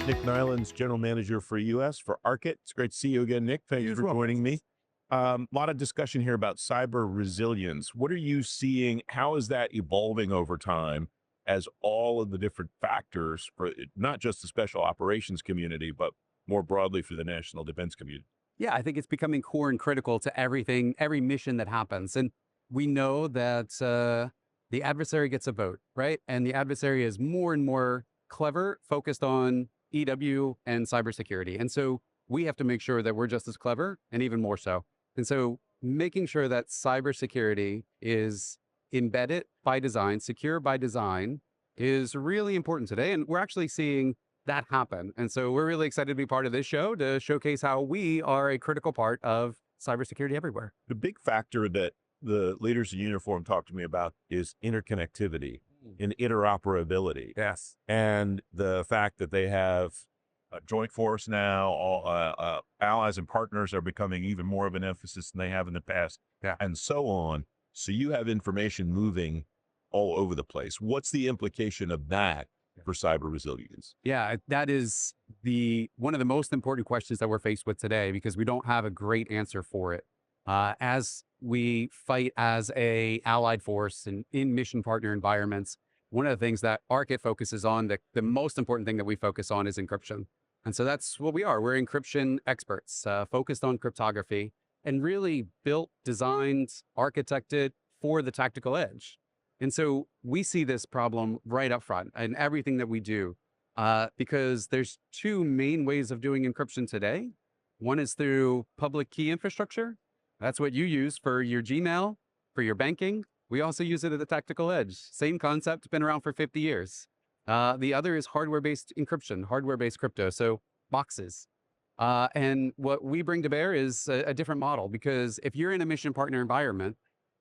Nick Nilan's General Manager for US for Arqit. It's great to see you again, Nick. Thank you for joining me. A lot of discussion here about cyber resilience. What are you seeing? How is that evolving over time as all of the different factors for not just the special operations community, but more broadly for the national defense community? Yeah, I think it's becoming core and critical to everything, every mission that happens. And we know that the adversary gets a vote, right? And the adversary is more and more clever, focused on EW and cybersecurity. And so we have to make sure that we're just as clever and even more so. And so making sure that cybersecurity is embedded by design, secure by design, is really important today. And we're actually seeing that happen. And so we're really excited to be part of this show to showcase how we are a critical part of cybersecurity everywhere. The big factor that the leaders in uniform talk to me about is interconnectivity and interoperability. Yes. And the fact that they have a joint force now, all allies and partners are becoming even more of an emphasis than they have in the past, and so on. So you have information moving all over the place. What's the implication of that for cyber resilience? Yeah, that is one of the most important questions that we're faced with today, because we don't have a great answer for it. As we fight as a allied force and in mission partner environments, one of the things that Arqit focuses on, the most important thing that we focus on, is encryption. And so that's what we are. We're encryption experts, focused on cryptography, and really built, designed, architected for the tactical edge. And so we see this problem right up front in everything that we do, because there's two main ways of doing encryption today. One is through public key infrastructure. That's what you use for your Gmail, for your banking. We also use it at the tactical edge. Same concept, been around for 50 years. The other is hardware-based encryption, hardware-based crypto, so boxes. And what we bring to bear is a different model, because if you're in a mission partner environment,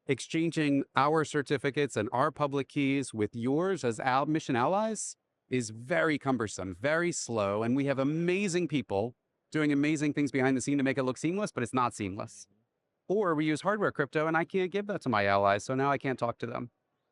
exchanging our certificates and our public keys with yours as mission allies is very cumbersome, very slow, and we have amazing people doing amazing things behind the scene to make it look seamless, but it's not seamless. Or we use hardware crypto and I can't give that to my allies, so now I can't talk to them.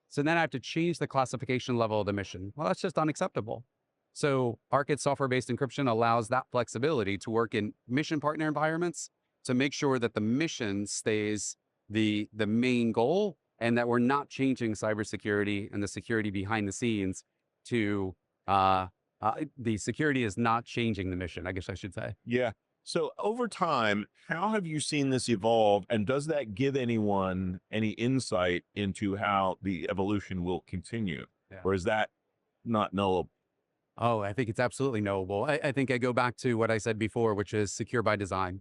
So then I have to change the classification level of the mission. Well, that's just unacceptable. So Arqit software-based encryption allows that flexibility to work in mission partner environments to make sure that the mission stays the main goal, and that we're not changing cybersecurity and the security behind the scenes to, the security is not changing the mission, I guess I should say. Yeah. So over time, how have you seen this evolve? And does that give anyone any insight into how the evolution will continue? Yeah. Or is that not knowable? Oh, I think it's absolutely knowable. I think I go back to what I said before, which is secure by design.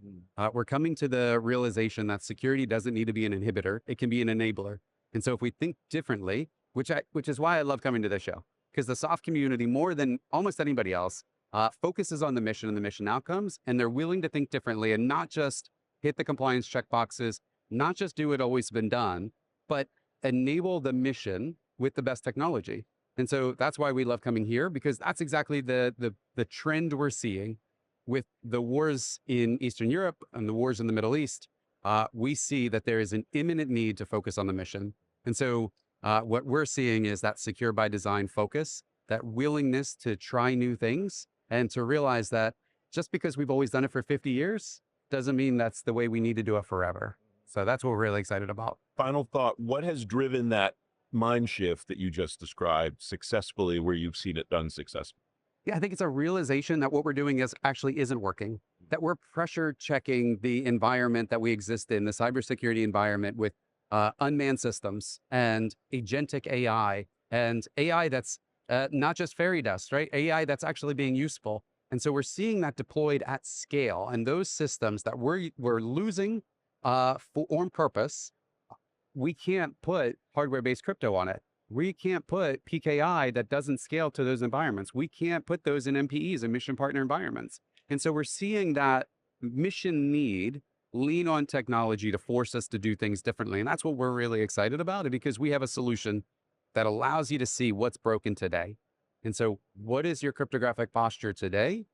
We're coming to the realization that security doesn't need to be an inhibitor. It can be an enabler. And so if we think differently, which is why I love coming to this show, because the SOF community, more than almost anybody else, focuses on the mission and the mission outcomes, and they're willing to think differently and not just hit the compliance checkboxes, not just do what always been done, but enable the mission with the best technology. And so that's why we love coming here, because that's exactly the trend we're seeing with the wars in Eastern Europe and the wars in the Middle East. We see that there is an imminent need to focus on the mission. And so what we're seeing is that secure by design focus, that willingness to try new things, and to realize that just because we've always done it for 50 years doesn't mean that's the way we need to do it forever. So that's what we're really excited about. Final thought, what has driven that mind shift that you just described successfully, where you've seen it done successfully? Yeah, I think it's a realization that what we're doing actually isn't working, that we're pressure checking the environment that we exist in, the cybersecurity environment, with unmanned systems and agentic AI, and AI that's not just fairy dust, right? AI that's actually being useful. And so we're seeing that deployed at scale, and those systems that we're losing on purpose. We can't put hardware-based crypto on it. We can't put PKI that doesn't scale to those environments. We can't put those in MPEs, in mission partner environments. And so we're seeing that mission need lean on technology to force us to do things differently. And that's what we're really excited about, because we have a solution that allows you to see what's broken today. And so what is your cryptographic posture today?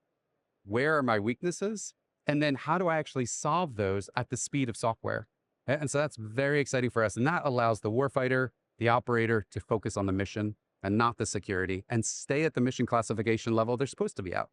Where are my weaknesses? And then how do I actually solve those at the speed of software? And so that's very exciting for us. And that allows the warfighter, the operator, to focus on the mission and not the security, and stay at the mission classification level they're supposed to be at.